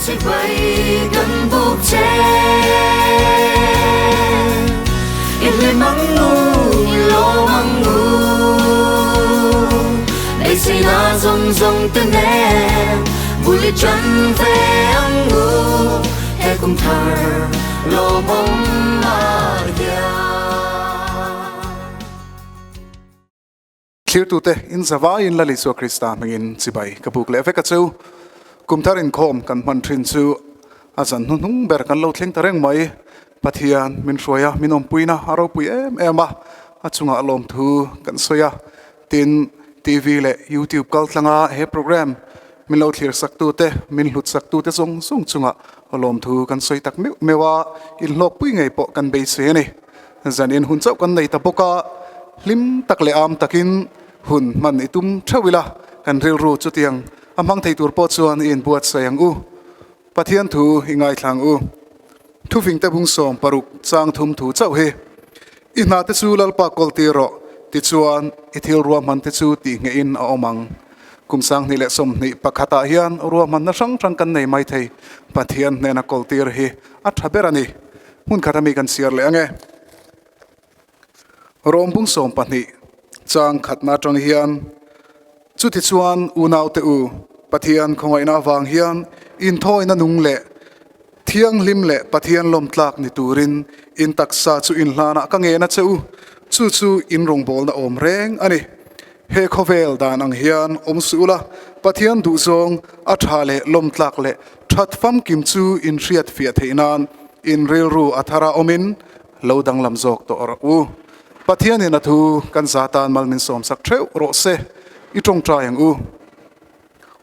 chỉ bay gần buộc che in lên măng ngu lo măng ngu đây sẽ là zawng tên em vui lên chân về ăn ngu he cùng thar lo mong mà clear tute in zawh in la liso Krista mangin chibai kapuk le veka chu Kumthar Inkhawm kan man thin chu azan hunung ber kan lo thleng tareng mai pathian min hruaia min ompuina aro pui em achunga alom thu kan soya tin TV le YouTube kal tlanga he program min lo thlir sak tu te min hlut sak tu te song chunga alom thu kan soi tak mewa in lok pui ngei po kan be se ni zan in hun chau kan nei ta boka lim tak le am takin hun man itum thawila kan ril ru chu tiang amang thei tur po chuan in buatsaih ang u pathian thu ingai thlang u thu ving te bung som paruk chang thum thu chau he ina te chu lalpa kol ti ro ti chuan ithil ruam man te chu ti nge in a omang kumsang ni le som ni pakhata hian ruam man na sang kan nei mai thei pathian ne na kol tir hi a thaberani mun khatami kan siar le ange rom bung som pani chang khatna tang hian chu ti chuan unau te u pathian khongai na wang hian in thoi na nung le thiang lim le pathian lom tlak ni turin in taksa chu in hlana ka nge na cheu chu in rong bol na om reng ani he khovel dan ang hian om sula pathian du zong a tha le lom tlak le that fam kim chu in riat fiat theinan in ril ru athara omin lodang lam jok to or u pathian in athu kan zatan malmin som sak theu ro se i tong tra yang u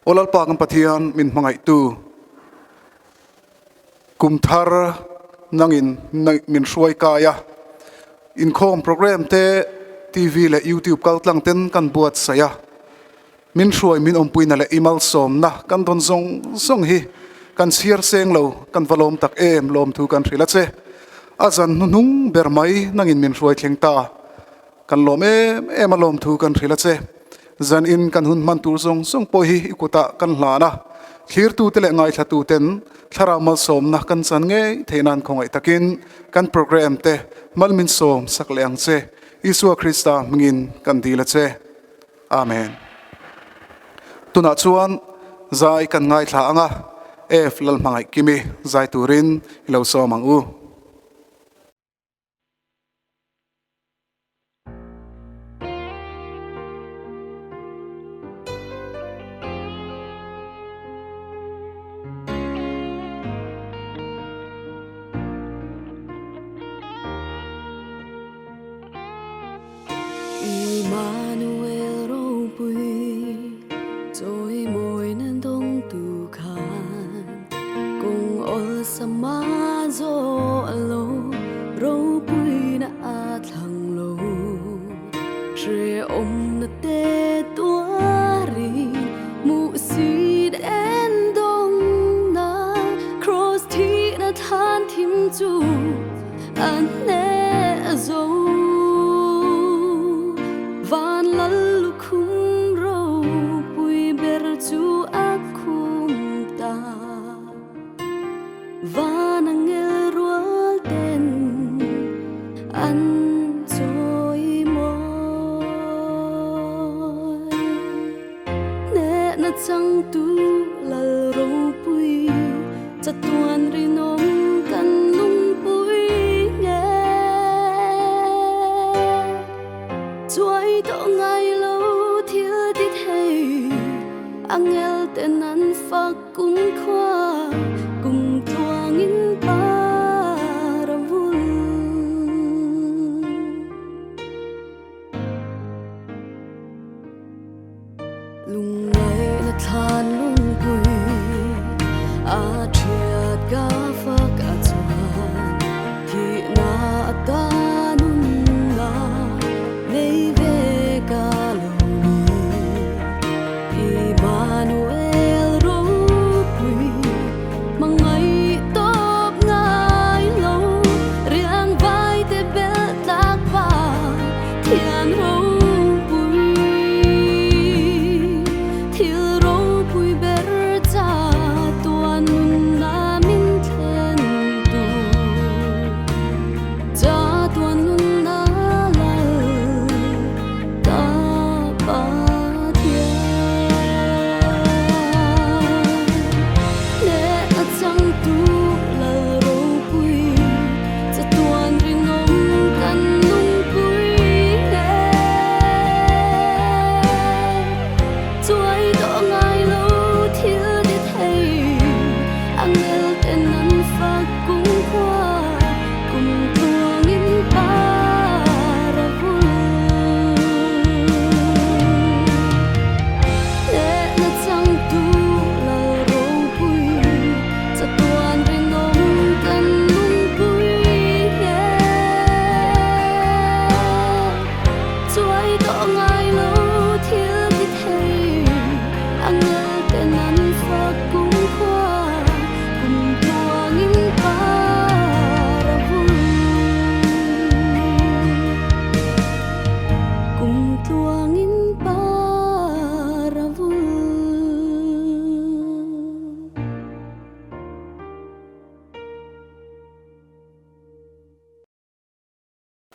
olal pa kan pathian min mangai tu kumthar nangin min hruai kaya Inkhawm program te TV le YouTube kal tlang ten kan buatsaih min hruai min ompuina le imal som na kan don zong hi kan siar seng lo kan valom tak em lom thu kan thrila che azan nung bermai nangin min hruai thleng ta kan lom em alom thu kan thrila che zan in kan hun man tur zong po hi ikuta kan hlana thlir tu te le ngai thatu ten thlara mal som na kan chan nge theinan khongai takin kan program te malmin som sakleang che Isua Krista mngin kan dila che amen tuna chuan zai kan ngai thla anga lal mangai kimi zai turin lo som ang u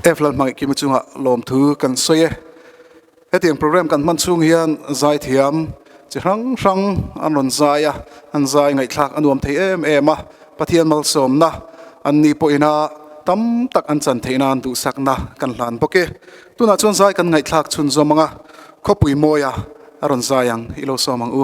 eflal mangi ki chunga lom thu kan soye hetiang program kan man chung hian zai thiam chi rang rang anon zaya an zai ngai thlak anuam thei em a pathian mal som na an ni po ina tam tak an chan theina an du sakna kan hlan boke tuna chon zai kan ngai thlak chhunzawm anga khopui moya aron zayang ilo somang u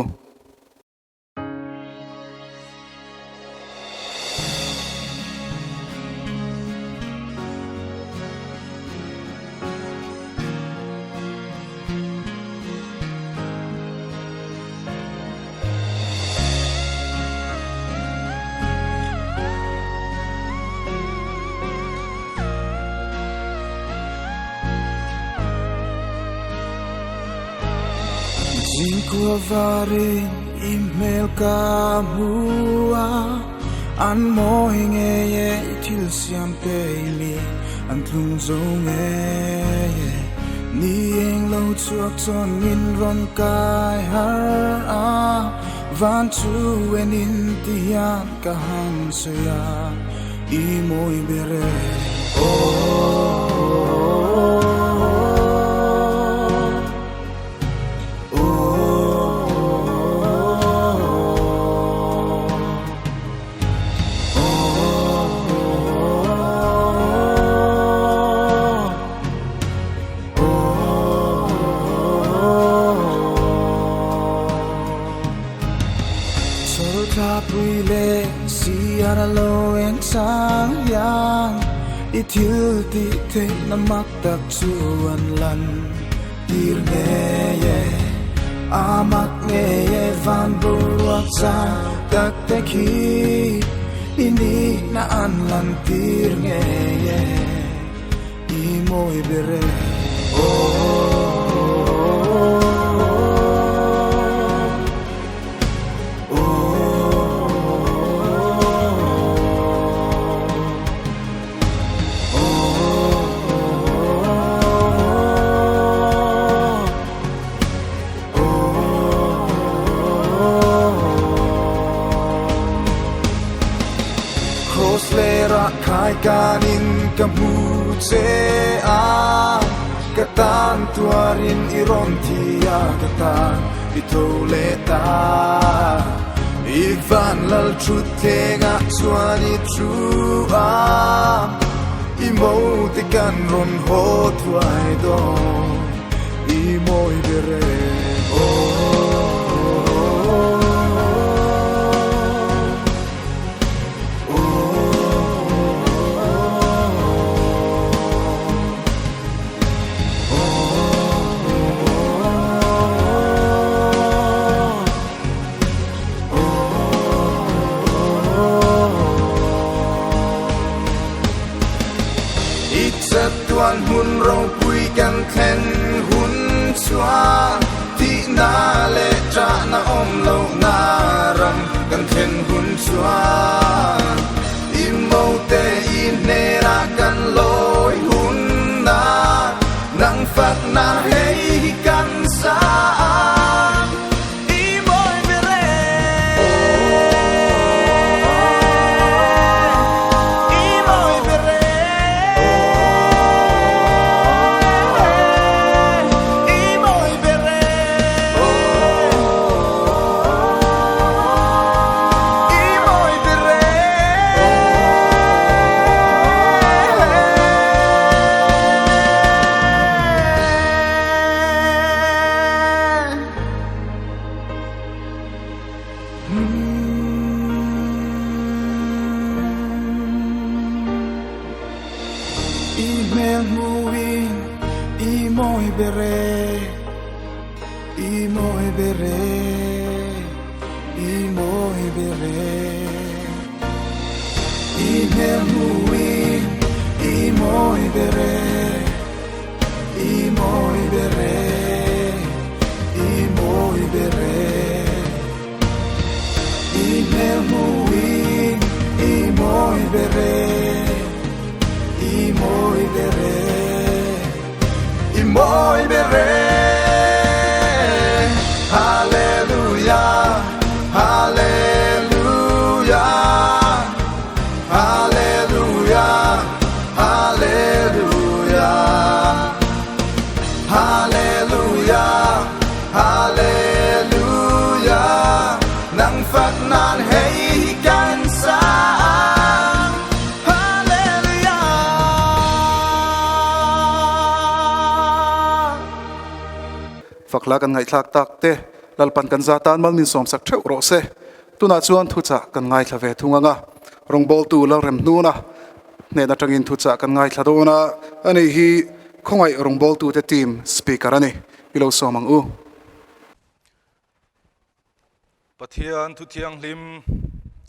Varin email ka hnu-ah an mo hinge ye til siam pe mi an tlung zawng ye ni eng lo chuak chon min ron kai har a van chu en in tian ka han se ya I moi bere Itil ti te na maktak chuan lan tir nge ye amak nge ye van buat tak te khi ini na an lan tir nge ye I moi bere kanin kabuatsaih katan turin iron tia katan itoleta Ivan lal truth tenga chuani hnu-ah imo te kan ron ho tuai do I moi bere Tuan hun rong pui kan thlen hun chua ti na le tra na om lo na ram kan thlen hun chua I mo te I ne ra kan loi hun na nang fat na hei kan sa Hallelujah, hallelujah, hallelujah, hallelujah. la kan ngai thlak tak te lalpan kan zatan mal min som sak theuh ro se tuna chuan thu cha kan ngai thlave thunganga rong bol tu la rem nu na ne na tangin thu cha kan ngai thladona ani hi khongai rong bol tu te team speaker ani ilo somang u pathian thu thiang lim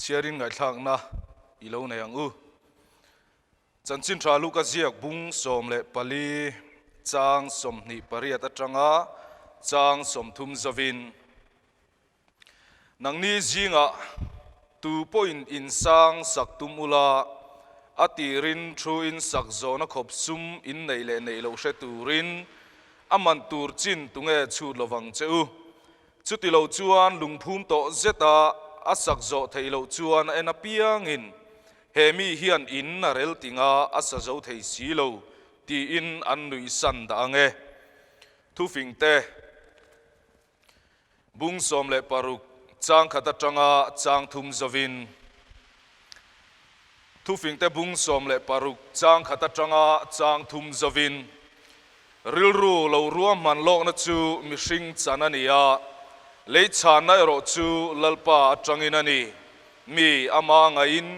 chiarin ngai thlak na ilo nei ang u chanchin tra lu ka ziak bung som le pali chang som ni pariat atanga chang som thum zawin nang ni zinga 2 point in sang sak tum ula atirin thu in sak zona khop sum in nei le nei lo she turin aman tur chin tunge chu lowang cheu chuti lo chuan lungphum to zeta asak zo theilo chuan ena piangin hemi hian in na rel tinga asa zo thei silo ti in an nui san da ange thu fingte bung som le paruk chang khata tanga chang thum zawin thu fingte bung som le paruk chang khata tanga chang thum zawin rilru lo ruam man lok na chu mihring chanania lei chan na ro chu lalpa atangin ani mi ama ngain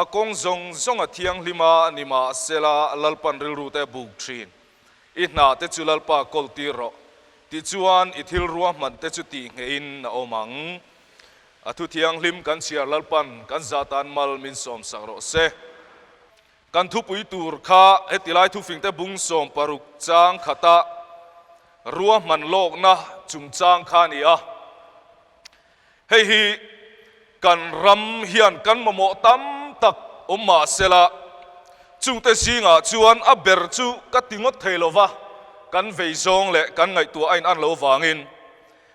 akong zong zong athiang lima nima sela lalpan rilru te buk thin ihna te chu lalpa kolti ro ti chuan ithil ruam man te chu ti ngein na omang athu thiang lim kan siar lalpan kan zatan mal min som sak ro se kan thu pui tur kha hetilai thu fingte bung som paruk chang khata ruam man lok na chung chang kha ni a hei hi kan ram hian kan mamo tam tak oma sela chung te singa chuan a ber chu ka tingot theilowa kan vei zawng le kan ngai tu ain an lo wangin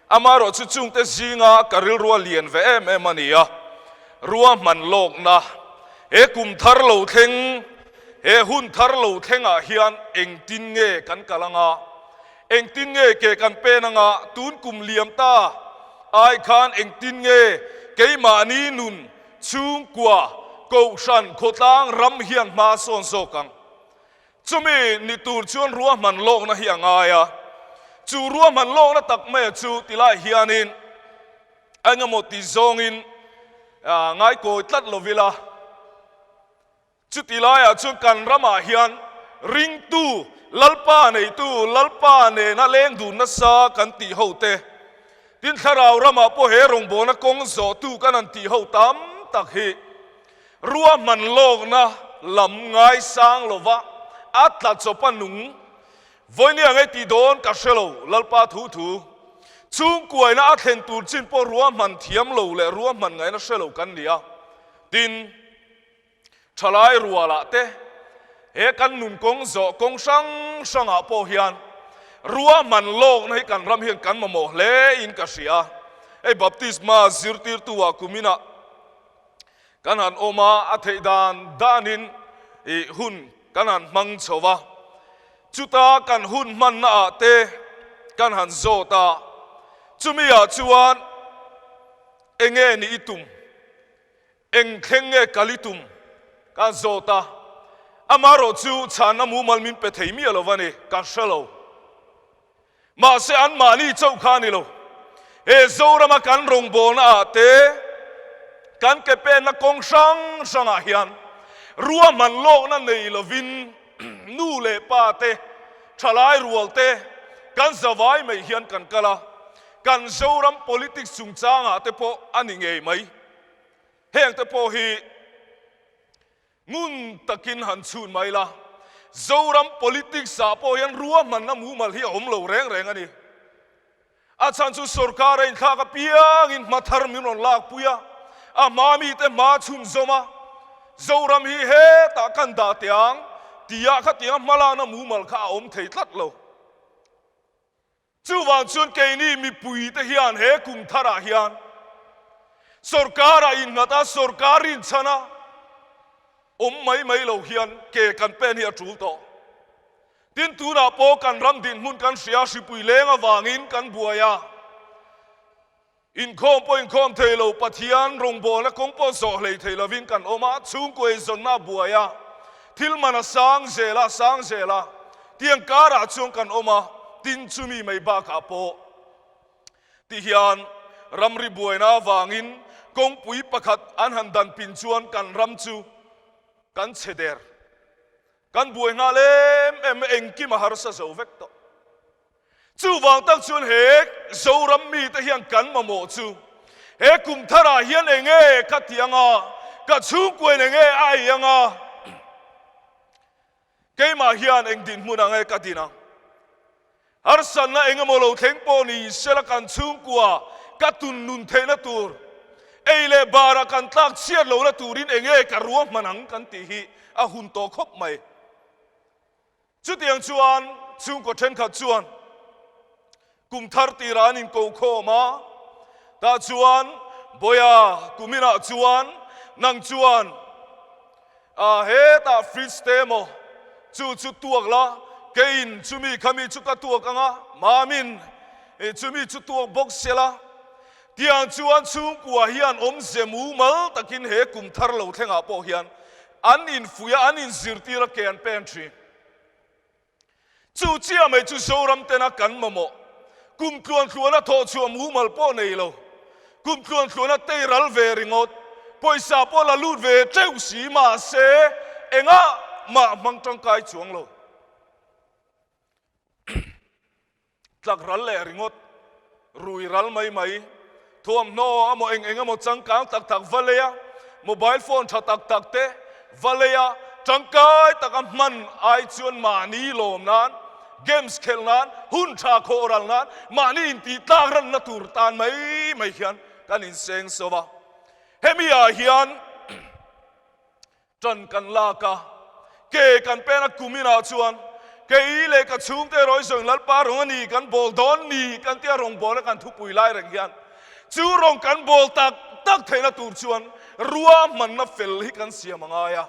amaro chu chung te singa karil ruwa lian ve em ania ruwa man lok na e kum thar lo thleng e hun thar lo thlenga hian eng tin nge kan kalanga eng tin nge ke kan penanga tun kum liam ta ai khan eng tin nge keima ni nun chung kwa ko shan khotang ram hian ma son so kang chumi ni tur chuan ruwa man lok na hianga ya chu ruwa man lok na tak me chu tilai hianin angamo ti zongin ngai ko tlat lovila chu tilai a chu kan rama hian ring tu lalpa ne na leng du na sa kan ti hote tin tharau rama po he rong bo na kong zo tu kan an ti ho tam tak hi ruwa man lok na lam ngai sang lova atla chopanung voini angai ti don ka shelo lalpa thu chung kuai na athen tur chin po ruwa man thiam lo le ruwa man ngai na shelo kan nia tin thalai ruwa la te he kan nun kong zo kong sang a po hian ruwa man lok na hi kan ram hian kan mamo le in ka sia ei baptisma zirtir tuwa kumina kan han oma atheidan danin e hun kan han mang chowa chuta kan hun man na te kan han zota chumia chuan enge ni itum eng thlenge kalitum kan zota amaro chu chana mu mal min pe theimi alovani ka shalo ma se an mani chau khani lo e zorama kan rong bol na te kan ke pe na kong sang a hian ruwa man lok na nei lovin nu le pa te thalai rual te kan zawai mai hian kan kala kan zoram politics chung changa te po ani ngei mai heng te po hi ngun takin han chun mai la zoram politics sa po hian ruwa man na mu mal hi om lo reng ani a chan chu sarkar in kha ka piang in mathar min on lak puya a mami te ma chhunzawma zoram hi he ta kan da tiang tia kha tiang mala na mu mal kha om thei tlat lo chu wang chun ke ni mi pui te hian he Kumthar hian sarkar in ngata sarkarin chana om mai lo hian ke kan pen hi atul to tin tu na po kan ram din mun kan sia sipui lenga wangin kan buaya Inkhawm thelo pathian rong bo na kong po zo hlei thelo vin kan oma chung koi zon na buaya thil mana sang zela tiang kara chung kan oma tin chumi mai ba ka po ti hian ram ri buaina wangin kong pui pakhat an han dan pin chuan kan ram chu kan cheder kan buai nga lem em engki ma har sa zo vek to chu wang tak chuan he zo ram mi te hian kan ma mo chu he Kumthara hian enge ka tianga ka chu kuen enge ai anga ke ma hian eng din mun ange ka dina har san na enge mo lo theng po ni sela kan chung kwa ka tun nun the na tur eile bara kan tlak chiat lo la turin enge ka ruam manang kan ti hi a hun to khop mai chu tiang chuan chung ko then kha chuan Kumthar tiran in ko khoma ta chuan boya kumina chuan nang chuan he ta fridge temo chu tuak la kein chumi khami chu ka tuak anga mamin chumi chu tuak box sela tiang chuan chung kwa hian om zemu mal takin he Kumthar lo thenga po hian an in fuya an in zirti ra ken pantry chu chia mai chu soram tena kan mamo kum tluan tho chu mu mal po nei lo kum tluan te ral ve ringot poisa po la lut ve treu si ma se enga ma mang tang kai chuang lo tlak ral le ringot rui ral mai thuam no amo eng amo changkang tak valeya mobile phone tha tak te valeya changkai tak man ai chuan mani lom nan games khel nan hun tha khoral nan mani in ti tak ran na tur tan mai hian kan in seng sowa hemia hian tran kan la ka ke kan pena kumina chuan ke ile ka chung te roi song lal pa rong ani kan bol don ni kan tia rong bol kan thu pui lai reng hian chu rong kan bol tak theina tur chuan ruwa man na fel hi kan siam angaya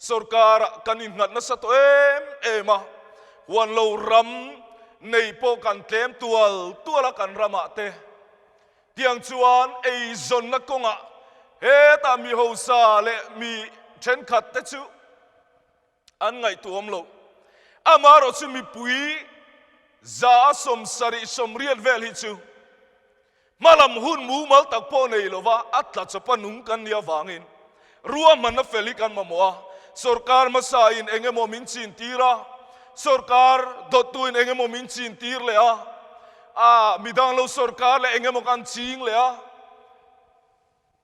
sarkar kan in nat na sa to ema wan lo ram nei po kan tlem tuala kan rama te tiang chuan ei zon na konga he ta mi ho sa le mi then khat te chu an ngai tuam lo amaro chu mi pui za som sari som rian vel hi chu malam hun mu mal tak po nei lova atla chapa nung kan nia wangin ruwa man na feli kan mamoa sarkar masa in engemo min chin tira sarkar dotuin engemo min chin tir le a midang lo sarkar le engemo kan ching le a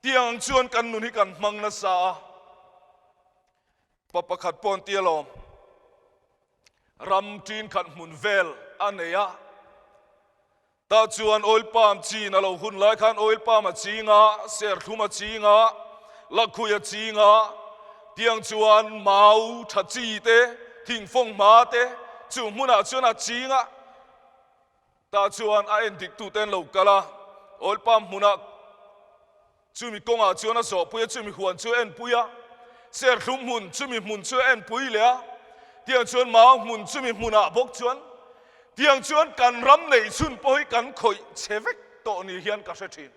tiang chuan kan nun hi kan mang na sa papakhat pon tialom ram tin khat mun vel aneya ta chuan oil palm chin alo hun lai khan oil palm a chinga ser thuma chinga lakhuya chinga tiang chuan mau tha chi te thing phong ma te chu muna chuan a chinga ta chuan a en dik tu ten lo kala oil palm muna chumi konga chuan a so puya chumi huan chu en puya ser thum mun chumi mun chu en pui le tiang chuan mau mun chumi muna bok chuan tiang chuan kan ram nei chun poi kan khoi chevek to ni hian ka se thin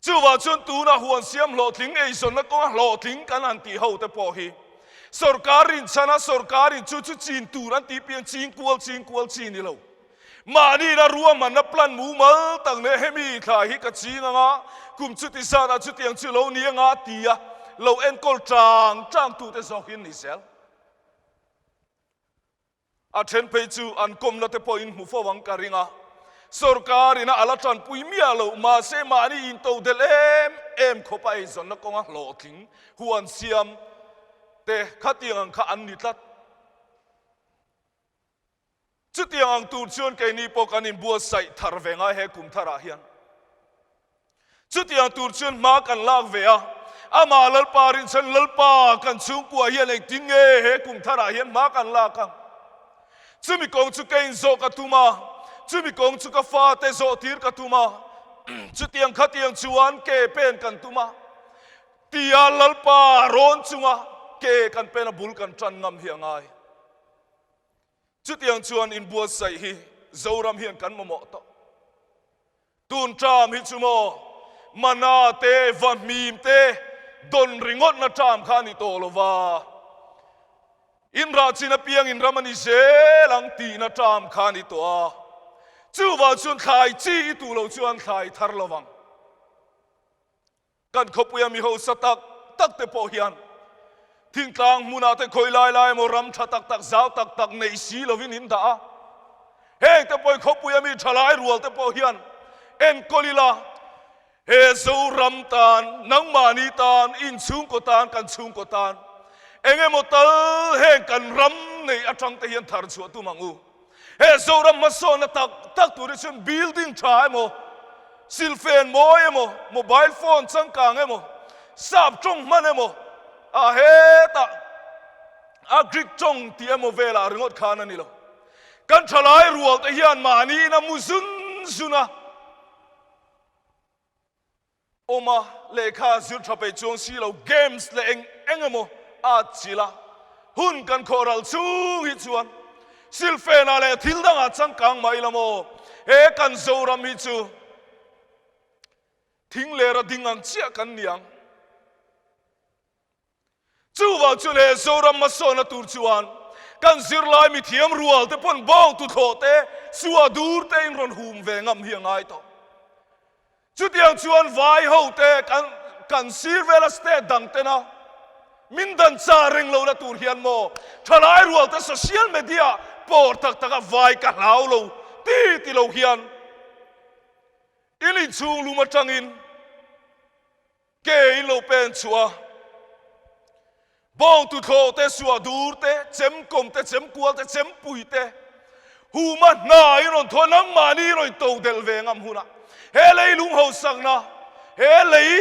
chu wa chuan tu na huan siam lo thling ei son na ko lo thling kan an ti ho te po hi sarkarin chana sarkarin chu chin tu ran ti pian chin kual chin ni lo mani na ruwa man na plan mu mal tang ne hemi tha hi ka chin nga kum chu ti sa na chu tiang chu lo ni nga tia lo en kol chang tu te so hin ni sel a then pe chu an kom na te point mu fo wang ka ringa sarkar ina ala tran pui mia lo ma se mani in to del em khopai zon na konga lo thing huan siam te khatiang kha an ni tlat chu tiang tur chuan ke ni po kanin buatsaih thar venga he Kumthara hian chu tiang tur chuan ma kan lak ve a ama lal parin chan lal pa kan chung kwa hian ek tinge he Kumthara hian ma kan la ka chumi kong chu kein zo ka tuma chumi kong chu ka fa te zo tir ka tuma chu tiang khatiang chuan ke pen kan tuma tia lal pa ron chunga ke kan pen a bul kan tran ngam hiangai chu tiang chuan in buatsaih hi zoram hian kan mo to tun tram hi chumo mana te van mim te don ringot na tram khani to lova in ra china piang in ramani se lang ti na tram khani to a chu wa chuan khai chi tu lo chuan khai thar lawang kan khopui mi ho satak tak te po hian thing tlang muna te khoi lai mo ram tha tak tak zawh tak tak neih si lovin hin da heng te poi khopui mi thalai rual te po hian en kolila he zo ram tan nang mani tan in chung ko tan kan chung ko tan enge mo tal heng kan ram nei atang te hian thar chu tu mangu he zo ram ma so na tak tak tu ri chun building tha mo silfen mo emo mobile phone changkang emo sap chong man emo a he ta agrik chong ti emo vela ringot khana ni lo kan thalai rual te hian mani na muzun zuna oma lekha zir thape chong si lo games le engemo a chila hun kan khoral chu hi chuan silfen ale thil danga changkang mai lamo he kan zoram hi chu thing le ra ding ang chia kan niang chu wa chu le zoram ma so na tur chuan kan zir lai mi thiam rual te pon bong tu tho te suwa dur te in ron hum ve ngam hi ngai to chu tiang chuan vai ho te kan sir vela ste dang te na min dan cha ring lo na tur hian mo thalai rual te social media por tak tak a vai ka hlau lo ti lo hian ili chung luma tangin ke in lo pen chua bong tu tho te suwa dur te chem kom te chem kual te chem pui te hu ma na in on tho nang mani roi to del ve ngam huna he lei lung ho sang na he lei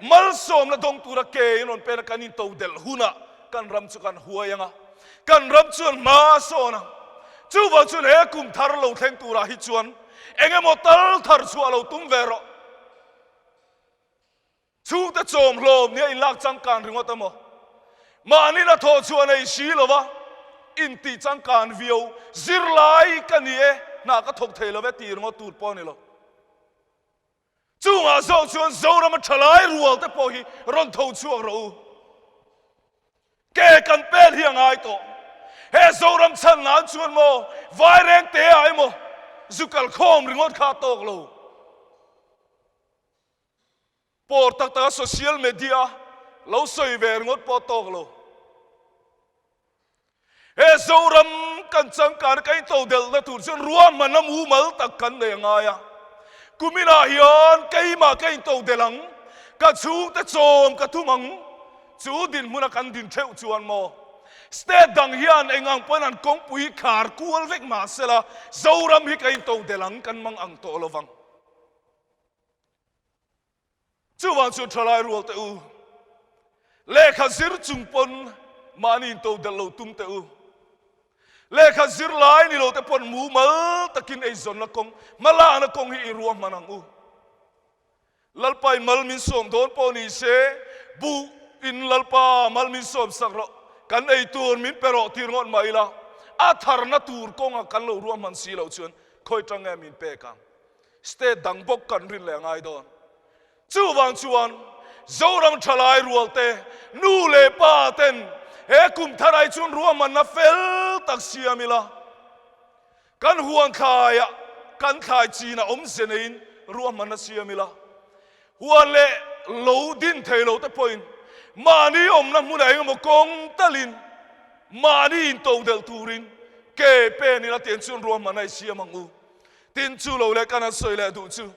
mal som la dong tu ra ke in on pen kan in to del huna kan ram chu kan huayanga kan ram chuan ma so na chu wa chun he kum thar lo thleng tu ra hi chuan enge mo tal thar chu alo tum vero chu te chom hlom ni in lak chang kan ringot amo mani na tho chuan ei si lova in ti chang kan vio zir lai kan ni e na ka thok thei lo ve ti ringot tur po ni lo chu nga zo chuan zo ram thalai rual te po hi ron tho chuak ro ke kan pen hi angai to he zo ram chan nan chuan mo vai reng te ai mo zukal khom ringot kha tok lo por tak ta social media lo soi ve ringot po tok lo he zo ram kan chang kan kai to del na tur chuan ruam manam u mal tak kan ne ngaya kumina hian kai ma kai to delang ka chu te chom ka thumang chu din muna kan din theu chuan mo state dang hian engang panan kong pui khar kual vek ma sela zoram hi kai to delang kan mang ang to lovang chu wang chu thalai rual te u le kha zir chung pon mani to del lo tum te u le kha zir lai ni lo te pon mu mal takin ei zon la kong mala na kong hi ruam manang u lalpai mal min som don po ni se bu in lalpa mal min som sakro kan ei tur min pero tir ngon mai la a thar na tur kong a kan lo ruam man si lo chuan khoi tang em min pe kang ste dang bok kan rin le ngai don chu wang chuan zoram thalai rual te nu le pa ten he kum tharai chun ruam man na fel tak siamila kan huang khaya kan khai chi na om senein ruam man na siamila huan le lo din thei lo te point mani om na munai mo kong talin mani in to del turin ke pe ni la tien chun ruam man ai siamangu tin chu lo le kan soi le du chu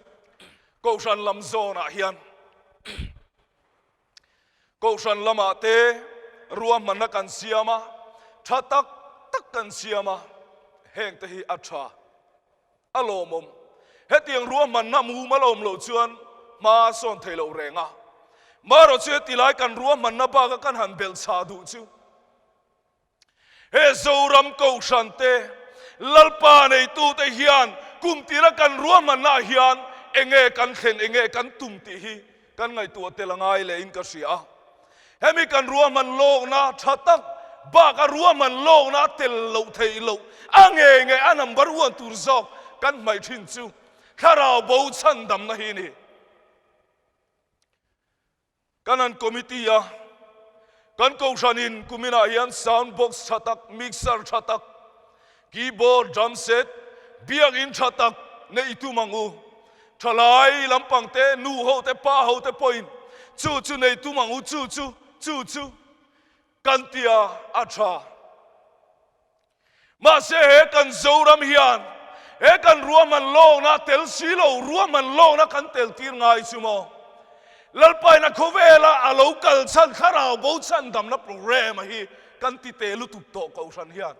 Kohhran lam zona hian Kohhran lama te ruam man na kan siama thatak tak kan siama heng te hi acha alomom hetiang ruam man na mu malom lo chuan ma son thelo renga maro che tilai kan ruam man na ba kan han bel cha du chu he zoram Kohhran te lalpa nei tu te hian kum tira kan ruam man na hian enge kan khen enge kan tum ti hi kan ngai tu te langai le in ka sia hemi kan ruam man lok na thatak ba ka ruam man lok na tel lo thei lo ange nge anam baruan tur zok kan mai thin chu kharao bo chan dam na hi ni kanan committee ya kan Kohhran in kumina hian sound box thatak mixer thatak keyboard drum set biak in thatak neih tu mangu thalai lampang te nu ho te pa ho te poin chu neih tu mangu chu kan tia atha ma se he kan zoram hian he kan ruaman lo na tel silo ruaman lo na kan tel tir ngai chumo lalpai na khovela alo kal san kharau bo chan dam na program hi kan ti te lu tup to ko san hian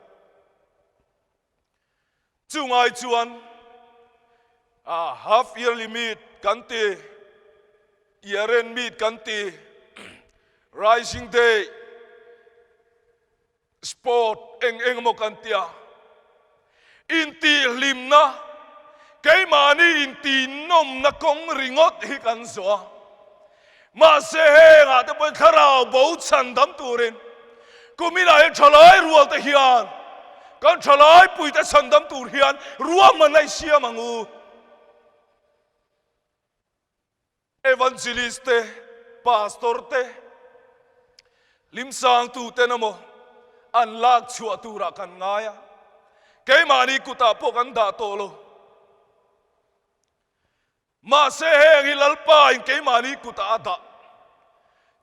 chu ngai chuan half yearly meet kan ti year end meet kan ti rising day sport eng mo kan tia in ti lim na cái mà ni in ti nom na kong ringot hi kan zo ma se he nga te poi kharau bo chan dam turin kumina he thalai rual te hian kan thalai pui te chan dam tur hian ruam man lai sia mangu evangelist te pastor te lim sang tu te namo an lak chua tura kan ngaya cái mà ni kuta po kan da to lo ma se he ngi lalpa in cái mà ni kuta da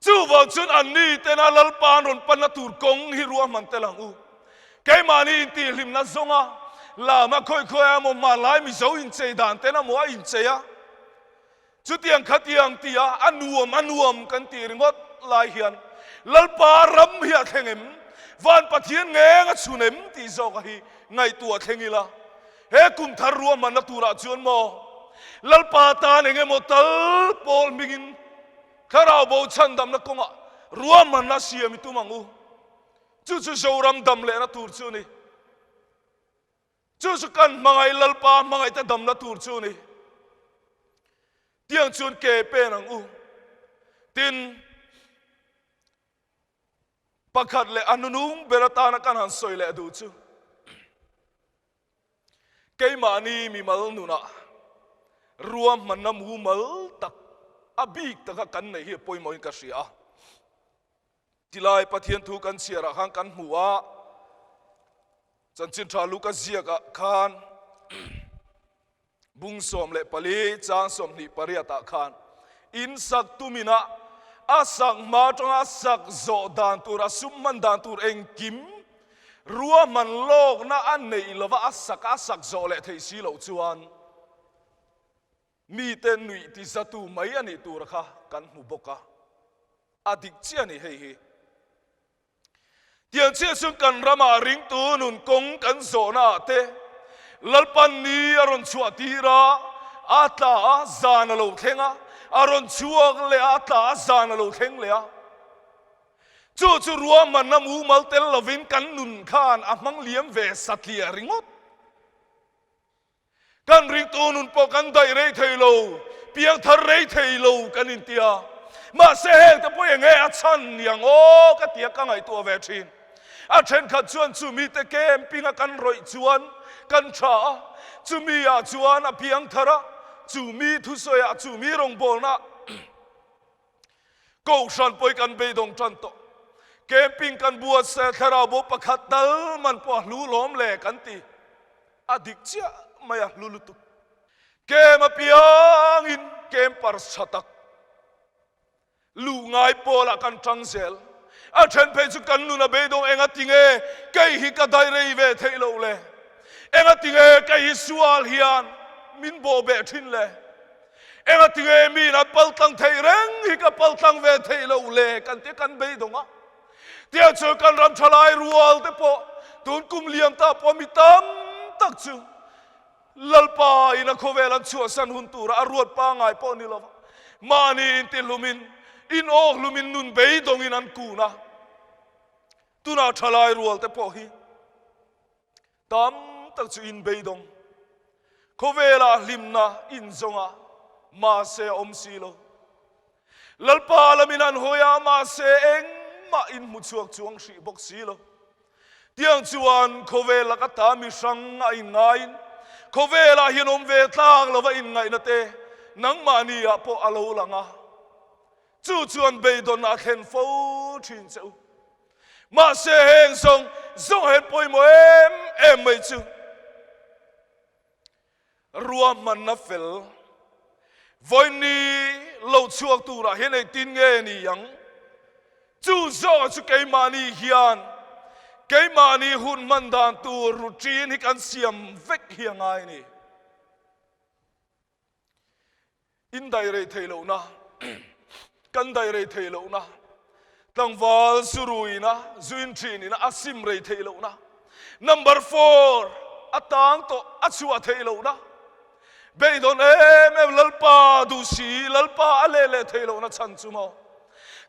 chu vào chun an ni te na lalpa ron pan na tur kong hi ruam man te lang u cái mà ni ti lim na zonga la ma khoi khoi mo ma lai mi zo in chei dan te na mo in chei a chu tiang khatiang tia anuam kan ti ringot lai hian lalpa ram hi a thengem van pathian nge nga chunem ti zo ka hi ngai tua thengila he kum thar ruam man na tura chuan mo lalpa ta nge mo tal pol mingin kharau bo chan dam na konga ruam man na siam tu mangu chu zoram dam le na tur chu ni chu kan mangai lalpa mangai ta dam na tur chu ni tiang chun ke pe nang u tin pakhat le anunung berata na kan han soi le du chu ke mani mi mal nu na ruam man na mu mal tak abik taka kan nei hi poi moi ka sia tilai pathian thu kan siara hang kan hnu-ah chan chin tha lu ka zia ka khan bung som le pali chang som ni pariata khan in sak tumina asak ma tong asak zo dan tur asumman dan tur eng kim ruwa man lok na an nei lova asak zo le thei si lo chuan mi ten nui ti zatu mai ani tur kha kan mu boka adik chi ani hei hi tiang che sun kan rama ring tu nun kong kan zo na te lalpan ni aron chua tira ata zan lo thenga aron chuak le ata zan lo theng le a chu ruwa man na mu mal tel lovin kan nun khan amang liam ve satlia ringot kan ring tu nun po kan dai rei thei lo piang thar rei thei lo kan in tia ma se he te po nge a chan yang o ka tia ka ngai tu ve thin a then khat chuan chu mi te kem pinga kan roi chuan kan tha chu mi a chuan a piang thara chu mi thu soya chu mi rong bol na ko san poi kan be dong tran to camping kan buat se thara bo pakhat dal man po lu lom le kan ti adik chia maya lulutu kem a piang in kem par satak lu ngai pola kan changsel a then pe chu kan nu na be dong enga tinge kai hi ka dai rei ve thei lo le enga tinge kai hi sual hian min bo be thin le enga tinge mi na pal tang thei reng hi ka pal tang ve thei lo le kan te kan be dong a tia chu kan ram thalai rual te po tun kum liam ta po mi tam tak chu lalpa ina khovelan chu san hun tura aruat pa ngai po ni lo mani in ti lumin in ok lumin nun be dong in an ku na tuna thalai rual te po hi tam tak chu in be dong khovela limna in zonga ma se om silo lalpa laminan hoya ma se eng ma in mu chuak chuang si bok silo tiang chuan khovela ka ta mi sang a in ngain khovela hinom ve tlang lova in ngai na te nang mani a po alo langa chu chuan be don a khen fo thin cheu ma se heng song zong het poi mo em mai chu รัวมันนับเฟลวันนี้เราช่วงตัวเห็นไอ้ตินเงนี่ยังจู่โซ่ชุกไอ้มานีเฮียนไอ้มานีหุ่นมันดานตัวรูจีนให้กันเสียมเวกเฮียงไงนี่อินไดเรเทโลนะกันไดเรเทโลนะตั้งวาลสุรุยนะจุนทรีนี่นะอาซิมเรเทโลนะ number 4 atang to achuaเทโลนะเบย์โดนลลปาดูสีลลปาอะไรเลยเทโลนะฉันจุโม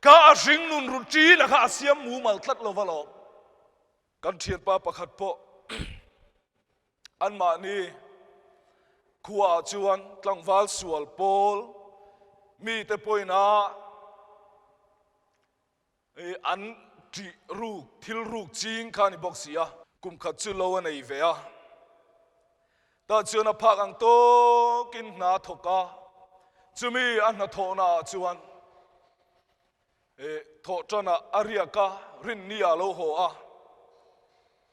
ข้าสิงนุนรุจีนะข้าเสียมมูมัลตัดโลวะโลกันเทียนป้าประคัดโปอันมานี่ขวาจวนตั้งวาลสวลโปลมีแต่ปอยนาอันที่รูกทิลรูกจิงข้านี่บอกเสียกุมขัดจุโลวันไอเวียแต่จวนพักอังโตกินนาทกาจะมีอันนาโทนาจวนโทจนาอาริยการินนี่อาโลโฮอา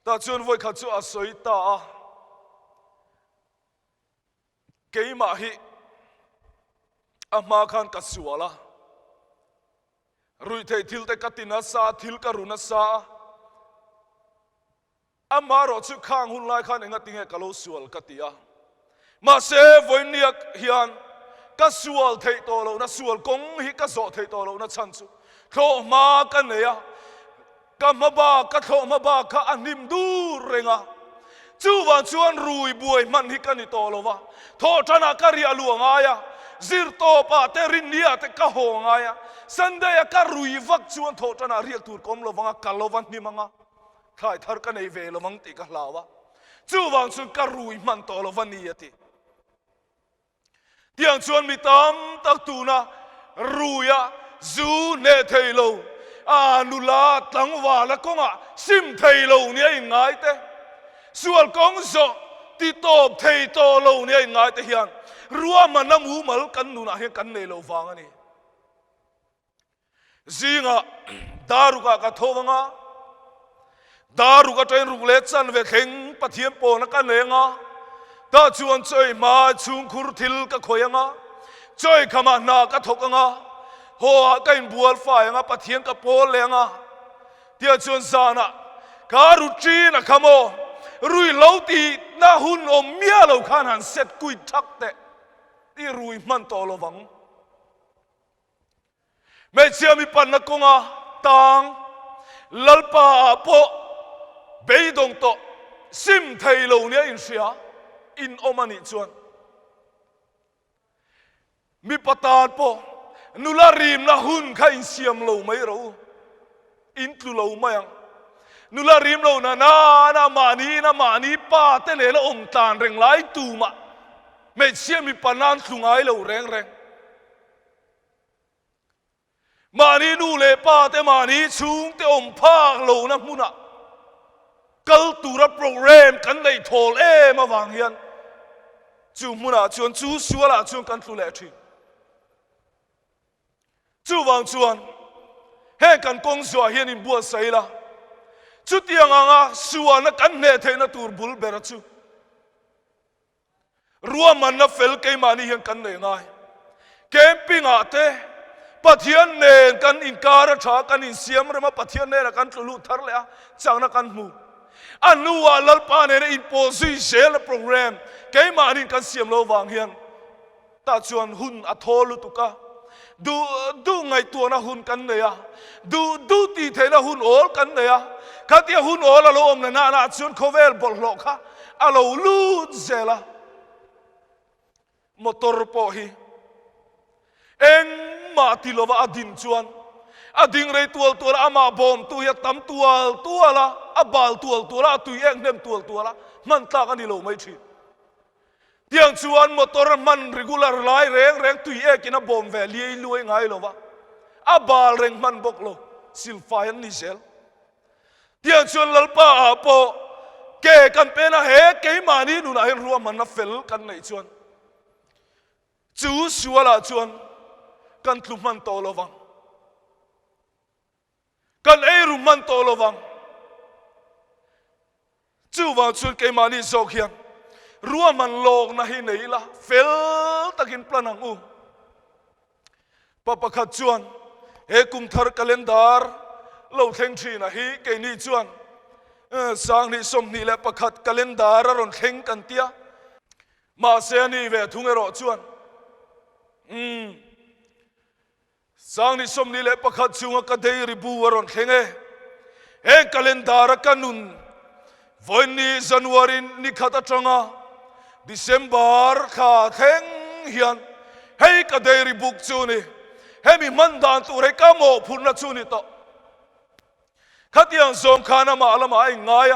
แต่จวนไว้ขัดจุอาศัยตาเกี่ยมาฮิอามาคันกัสวาละรุยเททิลเตกัตินาซาทิลกรุณาซาอามารอชุข้างหุ่นไล่ขันเองติงเอกาโลสวลกัติยามาเซฟวันนี้เฮียนกัสวลเทโตโลนะสวลกงฮิกัสโซเทโตโลนะชันซูโทมากันเนียกัมบากัโทมาบาข้าอันนิมดูเรงะจูวันชวนรุยบวยมันฮิกันนิโตโลวะโทษนาการิอาลวงอายะซิรโตปาเตรินเนียเตกะโฮงอายะสันเดียการุยวักชวนโทษนาเรียกตูดกอมโลวังกัลโลวันนิมังะใครทาร์กันในเวลมังติกะลาวะจูวันชวนการุยมันโตโลวันนี้ติที่อันชวนมีตามตักตูนะรุยะจูเนเทโลอานุลาตังวาละกงะซิมเทโลเนี่ยยังไงเตส่วนกงโซที่ตบเทโตโลเนี่ยยังไงเตเฮียนรัวมันน้ำหูมัลกันนูนะเฮียกันเนโลฟังอันนี้จิงะดารุกะกะโทวังะดารุกะใจรุกเล็ดสันเวกเฮงปะเทียมโปนักกันเองะตาชวนใจมาชุงคุรทิลกะขยังะใจขมานากะทกงะหัวกันบัวฝ่ายงะปะเทียนกะโปเลงะเดียชวนซานะการุจีนะขโมรุยเหลาตีน่าหุ่นอมเมียเหลาขานหันเสร็จกุยทักเตะที่รุยมันโตโลวังไม่เชื่อมีปันนักงาตังลลปาโปเบยดงโตซิมไทยโลเนี่ยอินเสียอินอมันอิจวนมีปตาโปนุลารีมนะหุ่นข้าอินเสียมโลไม่รู้อินตุโลไม่ยังนุลาริมโลนามานีป้าเตเนลอมตานเร่งไล่ตูมาไม่เชื่อมีปนันสุงไงโลแรงมานีนูเลป้าเตมานีชุงเตอมพากโลนะมุนะกัลตูระโปรแกรมกันในโทลมาวางเฮียนจูมุนะชวนจูชัวละชวนกันตุเลทีจูวางชวนให้กันกงสัวเฮียนิบัวใส่ละชุดยังงาส่วนนักกันเนเทนตูร์บุลเบรจูรัวมันนับเฟลเกมานียังกันเนง่ายเกมปิ้งอาเตปะเทียนเนกันอินการะชากันอินเสียมเรมาปะเทียนเนนักกันตุลุทาร์เลยจังนักกันมูอันนู้ว่าลลปาเนอินโพซิเชลโปรแกรมเกมานีกันเสียมโลวางเฮียนตาชวนหุ่นอัทโอลุตุกะดูไงตัวนะหุ่นกันเนียดูตีเทนะหุ่นโอลกันเนียข้าที่หุ่นโอลละอมนาชวนโคเวลบอลโลค่ะอาลูลูเซล่ามอเตอร์โปฮีเอ็งมาติโลวาอดินชวนอดิงเรยตัวละอามาบอมตัวยตั้มตัวละอาบาลตัวละตุยเอ็งเดมตัวละมันตากันนี่โลไม่ชีเดียงชวนมอเตอร์มันริกูลาร์ไลแรงตุยเอ็งกินบอมเวลีลุยไงโลวะอาบาลเร่งมันบกโลซิลฟายันนิเชลเดียงชวนลลปาโปเกกันเป็นอะเฮเกมานีนูนะเห็นรัวมันนับเฟลกันในชวนจูชัวละชวนกันทุมันโตโลวังกันรุมันโตโลวังจูวังชวนเกมานีโซเคียง รัวมันโลกนะฮิไหนละเฟลตะกินปลานังอูปะปะขัดจวนเฮกุมทาร์กาเลนดาร์เราเทงทีนะฮิเกนี่จวนสางนี่สมนี่แหละปะขัดกาเลนดาร์รอนเทงกันเตียมาเสียนี่เวทุงเอรอจวนสางนี่สมนี่แหละปะขัดจวงกะเดริบูวรอนเทงเอกาเลนดาร์กันนุนวันนี้จันวารีนี่ขัดจังอ่ะเดือนบาร์ข้าเทงเฮียนเฮกะเดริบุกจูนี่เฮมีมันดานตัวเรกาโมพูนละจูนี่ต่อขัดยังส่งขานามาละมาไอ้ง่าย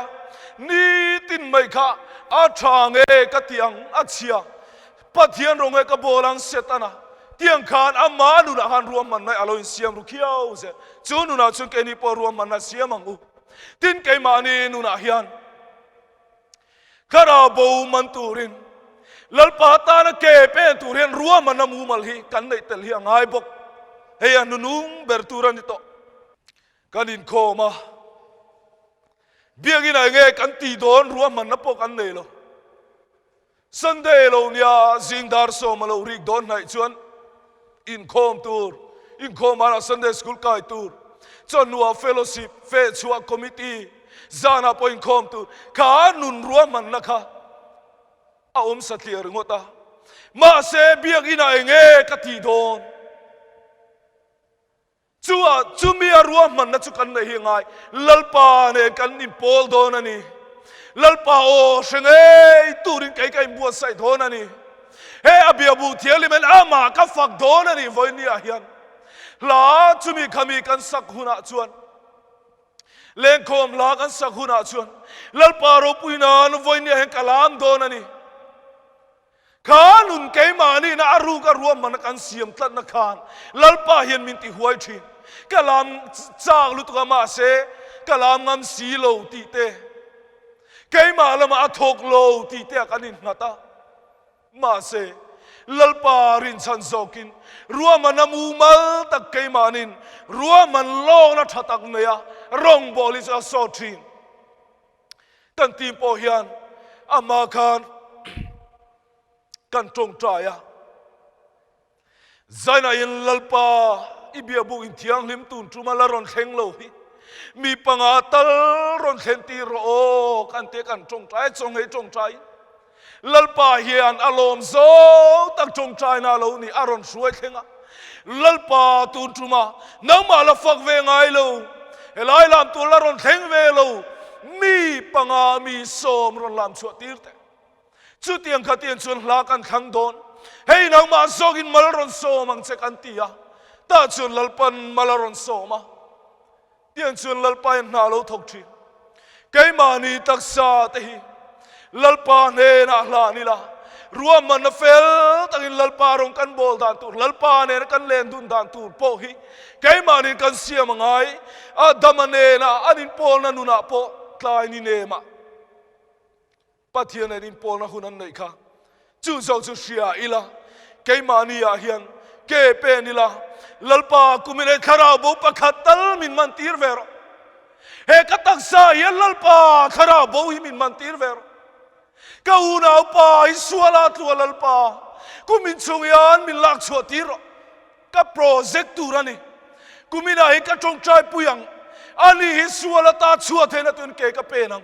นี่ตินไม่ข้าอาชางเอกัดยังอาเชียปัทยันรงเอกบอลังเสตนะเตียงขานอามานุนะฮันรวมมันในอารมณ์เสียมรุขียวเสจูนุนะจุนเกนิปอรวมมันนะเสียมังอูตินเกมานีนุนะเฮียนคาราบูมันตูรินลัลปาตานะเกเปนตูรินรวมมันนะมูมัลฮีกันในเตลฮีง่ายบกเฮียนุนุงเบอร์ตูรันนิโตกันอินโคมาเบียกินอะไรกันตีโดนรวมมันนับปกันเลยโลสันเดย์โลเนี่ยจิงดาร์โซมาโลริกโดนไหนชวนอินโคมตูร์อินโคมมานะสันเดย์สกูลกายตูร์จนนัวเฟลโลชิพเฟชัวคอมมิตี้จานาปอินโคมตูร์ขานุนรวมมันนะคะอาอมสัตย์เรื่องว่ามาเสเบียกินอะไรกันตีโดนจูมีอารมณ์มันนั่นจุกันในเฮียงไงลัลปาเนี่ยกันอินโพลโดนนี่ลัลปาโอเชงตูรินไก่บัวใส่โดนนี่เฮ้อเบียบูเทียลิมันอามากับฝักโดนนี่วันนี้อาเฮียนลาจูมีขมีกันสักหุนาชวนเล่นคมลากันสักหุนาชวนลัลปาโรปุยนานวันนี้เห็นกลามโดนนี่ขานุนเกมานี่นะอารูกรวมมันกันเสียมตัดนักขานลัลปาเฮียนมินติหัวชินกลามจากลุตกามาเสกลามงามสีโลตีเตเกมาละมาทกโลตีเตกันนินนาตามาเสลัลปารินชันโซกินรัวมันมูมัลตักเกมานินรัวมันโลนัทตักเนียรองบอลิสอาโซทินกันทีมโปเฮียนอามาคานกันตรงใจใจน่ายินลัลปาอีเบียบุอินเทียงลิมตุนจุมาลารอนเทงโลหิมีปังอาตัลรอนเทนตีโรกันเตกันจงใจจงให้จงใจลัลปาเฮียนอารมณ์โซตักจงใจนาโลนี่อารอนสวยเทงะลัลปาตุนจุมานังมาละฟักเวงไงโลเฮลัยลามตุลารอนเทงเวโลมีปังอามีโสมรอนลามชัวตีร์เตจุดเตียงขัดเตียงชวนลากันขังโดนเฮ้ยนังมาโซกินมาลารอนโซมังเจกันตียตาชวนลัลปันมาลารอนโซมาเตียงชวนลัลปันนาโลทกทีเกมานีตักษาเตหิลัลปาเนน่าลานิละรวมมันเฟลตั้งอินลัลปารองกันโบลดานตูลัลปาเนนกันเลนดุนดานตูโปหิเกมานีกันเสียมังไงอาดามันเนน่ะอันอินโปนันนุนาโปคลายนิเนมาปัทยานินโปนัหุนันไหนค่ะจู่เจ้าจู่เสียอีละเกมานีอาเฮียนเกเปนิละลัลปาคุมิเลคาราบุปะขัดตัลมินมันตีร์เวรเฮกัตักษาเยลัลปาคาราบุหิมินมันตีร์เวรก้าวน่าปาอิสวาลาตัวลัลปาคุมินชงยานมินลักชัวตีร์กับโปรเจกต์ตูรานี่คุมินาเฮกัจงใจปุยังอันนี้ฮิสวาลาตาชัวเทนัตุนเกกับเปนัง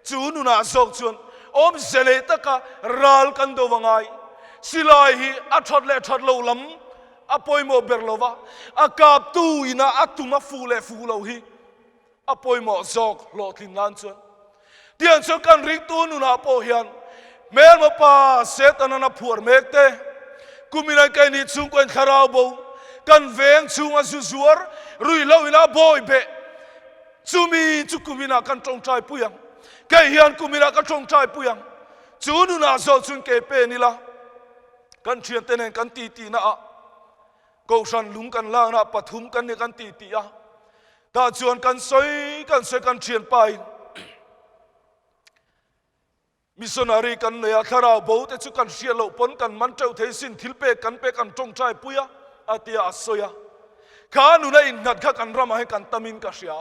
จูนุนาสกชวนอมเซเลตกะรัลกันโดวังไงสิลายฮีอัฐเลอัฐโลลัมอปอยโมเบรโลวะอากาบตูอินาอัตุมาฟูเลฟูโลฮีอปอยโมซอกโลทินลันชวนเดียนชกันริกตูนุนาโปเฮียนเมลมาปาเซตันนาผัวเมกเตกุมินัยกันนิชุงกันคาราโบกันเวงชุงอาซุซัวร์รุยเลวินาบอยเบจูมีจุกุมินากันจงใจปุยังเกเฮียนกุมินากันจงใจปุยังจูนุนาโซชุนเกเปนิละกันเชียนเตเนกันตีตีนะกอชันลุงกันล่านะปฐุมกันเนี่ยกันตีตีตาชวนกันสวยกันเชียนไปมิสนารีกันเนี่ยคาราโบแต่ชุกันเชียนเหล่าปนกันมันเจ้าเทสินทิลเปกันจงใจปุยอาเตียอสอยขาหนุนอินนัดข้ากันรำให้กันตามินกัสยา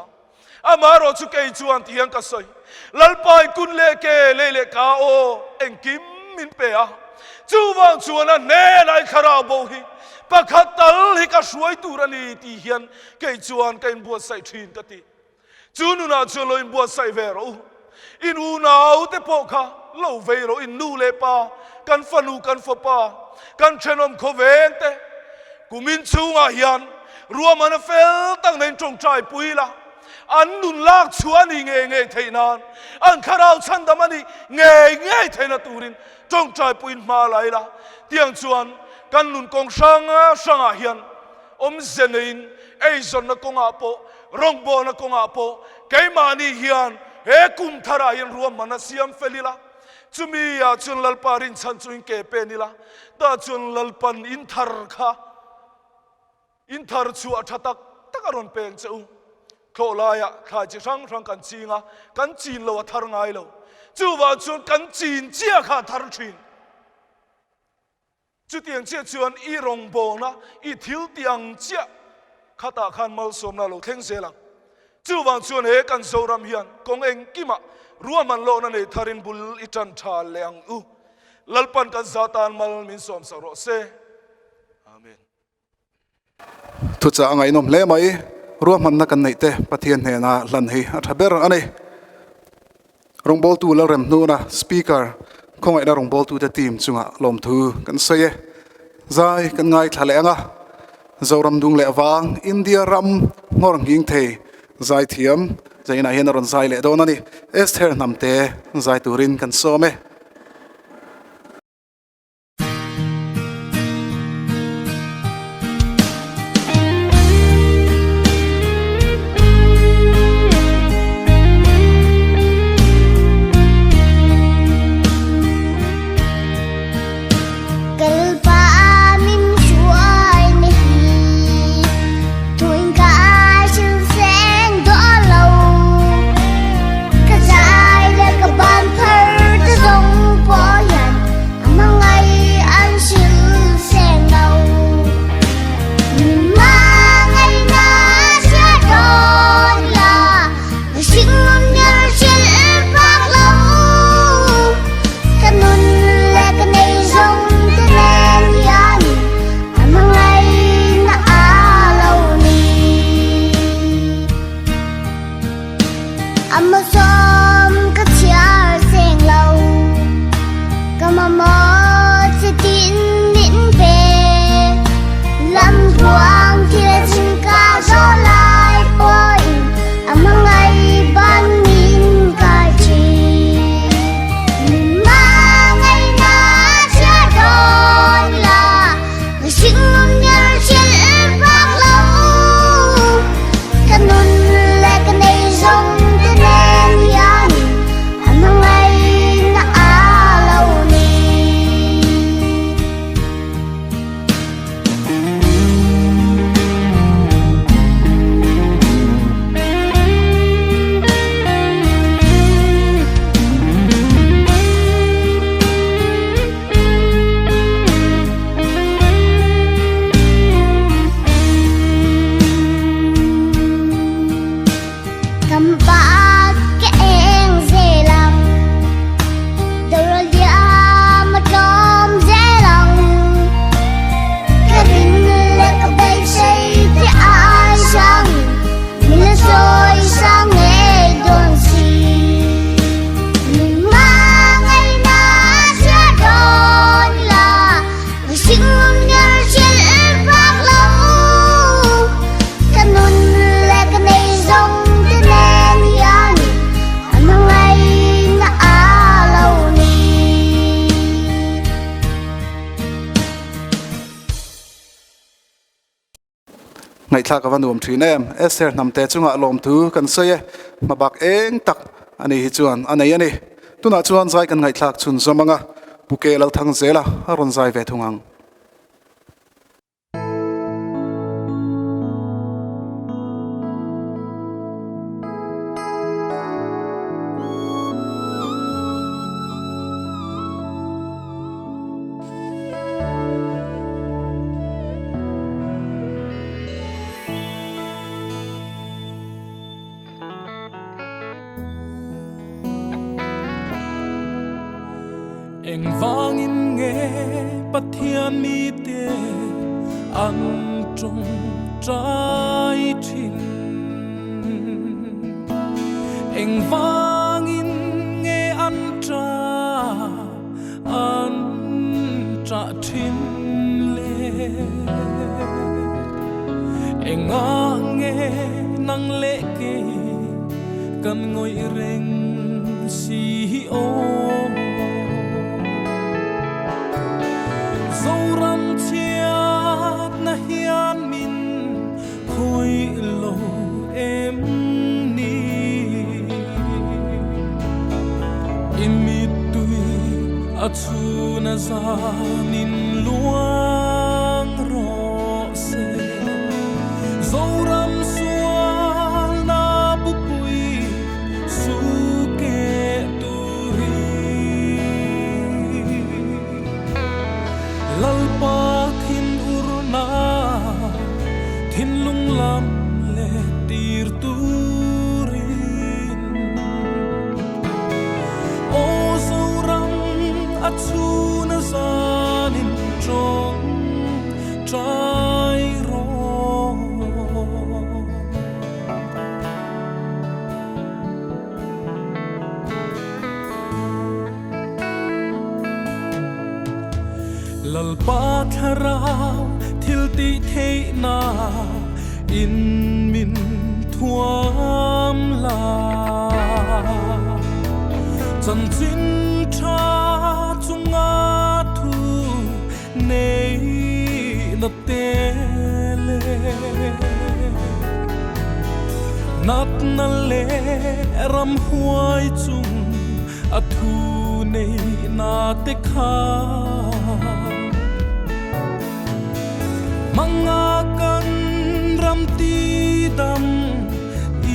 amaro chu kei chuan tiang ka soi lalpai kun le ke le ka o engkim min pe a chu wang chuan a ne lai khara bo hi pakhat tal hi ka suai turani ti hian kei chuan kain buatsaih thin ka ti chu nu na chu loin buatsaih ve ro in u nau te po kha lo ve ro in nu le pa kan fanu kan fo pa kan chenom kho veng te kumin chunga hian ruam an fel tang nen trong trai pui la an nun lak chuan i nge theinan an kharau chan damani nge theina turin trong trai puin ma lai la tiang chuan kan nun kong sanga hian om zenein eizon na konga po rongbo na konga po keimani hian he kumthara hian ruam mana siam felila chumi ya chun lalparin chan chuin ke penila ta chun lalpan in thar chu athatak takaron peng cheu kholaya khai chi rang kan chinga kan chin lo thar ngai lo chu wa chun kan chin chia kha thar thin chu tiang chia chuan i rong bo na i thil tiang chia khata khan mal som na lo thleng se lang chu wa chuan he kan zoram hian kong eng kima ruaman lo na nei tharin bul itan tha leang u lalpan kan zatan mal min som sa ro se amen thu cha angai nom le mai ruaman na kan nei te pathian he na lan hi athaber ani rongbol tu la rem nu na speaker khongai na rongbol tu te team chunga lom thu kan saye zai kan ngai thalenga zoram dung le awang india ram ngor nging thei zai thiam zaina hian ron zai le don ani esther namte zai turin kan some ngai thla ka vanum thin em esther namte chunga lom thu kan soye mabak eng tak ani hi chuan anei ani tuna chuan zai kan ngai thlak chhunzawm anga buke lo thang zela aron zai ve thungang eng vangin nghe pathian mi te an trong trái thìn eng vangin nghe an tra thìn le eng nghe nang lệ ke kan ngồi reng si o Mizoram chiat na hian min khoi lo em ni imit tui achu na zanin luang ro se Mizoram sual na bupui su ke turi lalpa thin urna thin lung lam le tir turin o Mizoram achu na zanin trong trai ro lalpa tharau thil ti thei na in min thuam la chan chin tha chunga thu neih na te le nat na le ram huai chung athu nei na te kha Mga kan ram ti dam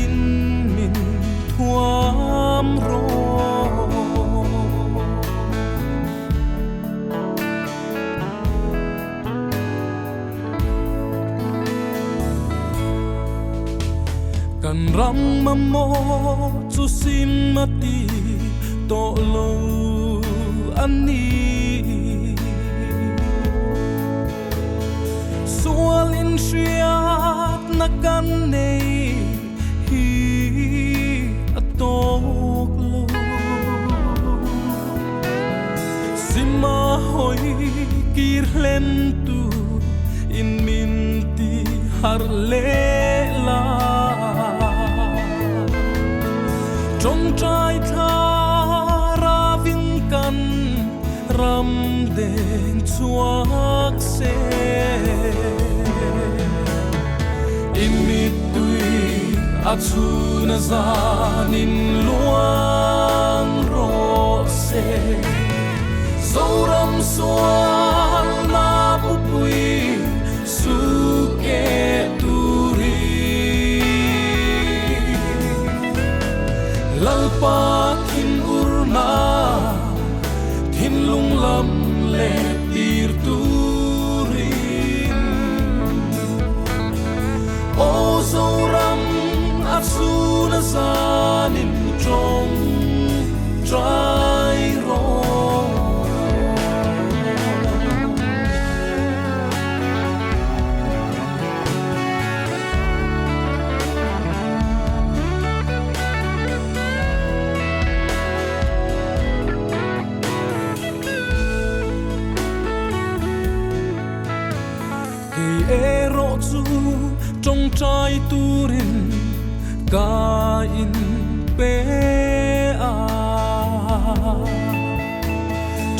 in min thuam ro Kan ram mamo chu sim mati to lo ani Sualin siyat na kan neih hi atoklo Sima hoi kirlen tu in minti har lela Trong trai thara vinh kan ram deng chuak se Imit tui achu na zanin luang ro se Mizoram sual na bupui su ke turi lalpa thin urna thin lung lam le tir turin o Mizoram achu na zanin trong trai ro ero chu trong trai turin ka in pe a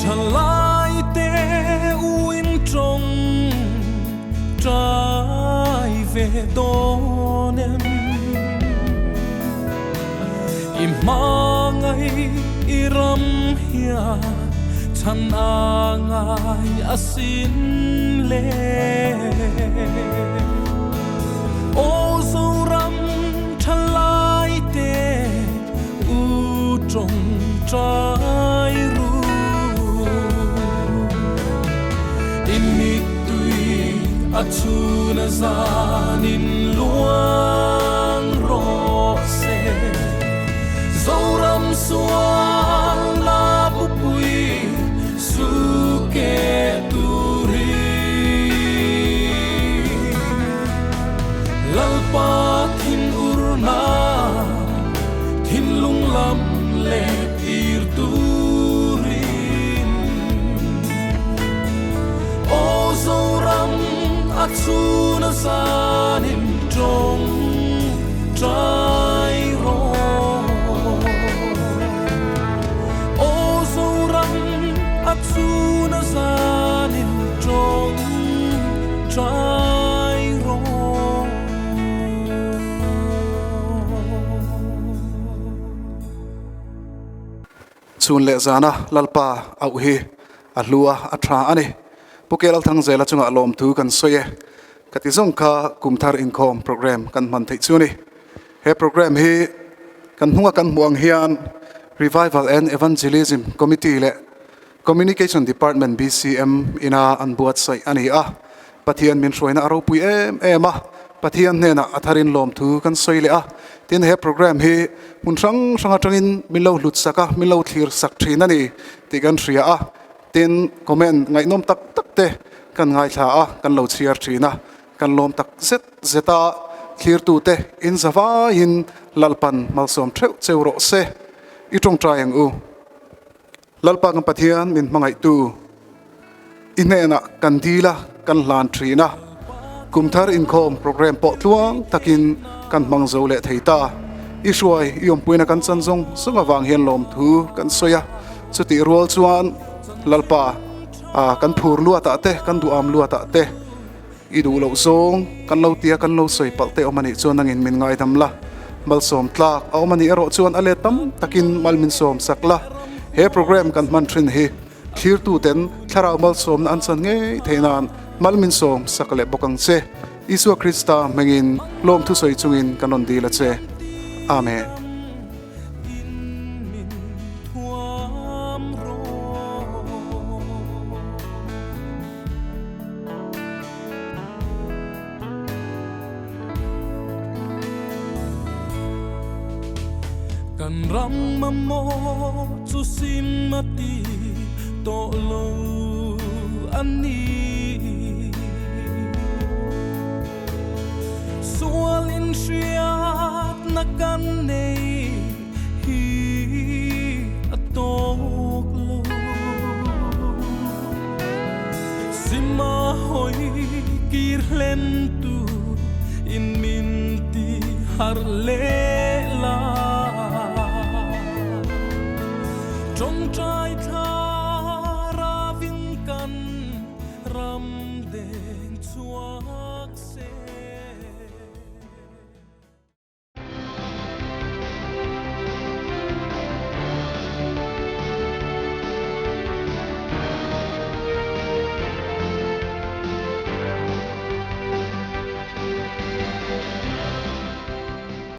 thalai te uin trong trai ve donem imangai iram hia chan angai asin le o Mizoram thalai te u trong trai ru imit tui achu na zanin luang ro se Mizoram sual na bupui lalpa thin urna thin lung lam le tir turin o zoram achuna sanin trong trai ro o zoram achuna sanin trong trai ro chun le zana lalpa au hi a hlua a tha ani pukel al thang zela chunga lom thu kan soye kati zawng kha Kumthar Inkhawm Programme kan man thei chu ni he program hi kan hunga kan muang hian Revival and Evangelism Committee le Communication Department BCM ina an buatsaih ani a pathian min hruaina aro pui em a pathian nena atharin lom thu kan soi le a tin he program hi mun sang sanga tangin min lo lut saka min lo thlir sak thina ni ti kan ria a tin comment ngai nom tak tak te kan ngai tha a kan lo chiar thina kan lom tak zeta thlir tu te in zawa in lalpan malsom theu cheuro se I tong tryang u lalpa kan pathian min mangai tu inena kan dila kan lan thina Kumthar Inkhawm Programme po tluang takin kan mang zo le theita isuai iom puina kan chhunzawm sunga wang hian lom thu kan soya chuti rual chuan lalpa kan phur lua ta te kan du am lua ta te idu lo zawng kan lo tia kan lo soi palte omani chuan angin min ngai damla malsom tlak omani ero chuan ale tam takin malmin som sakla he program kan man thin hi thlir tu ten tharau malsom na an chan nge theinan malmin som sakale bokang che Isu Krista mengin lom thu soi chungin kanon dila che amen kan ram mamo chu sim mati to lo ani sualin shiat na kan nei hi atok lo sima hoi kirlen tu in minti har le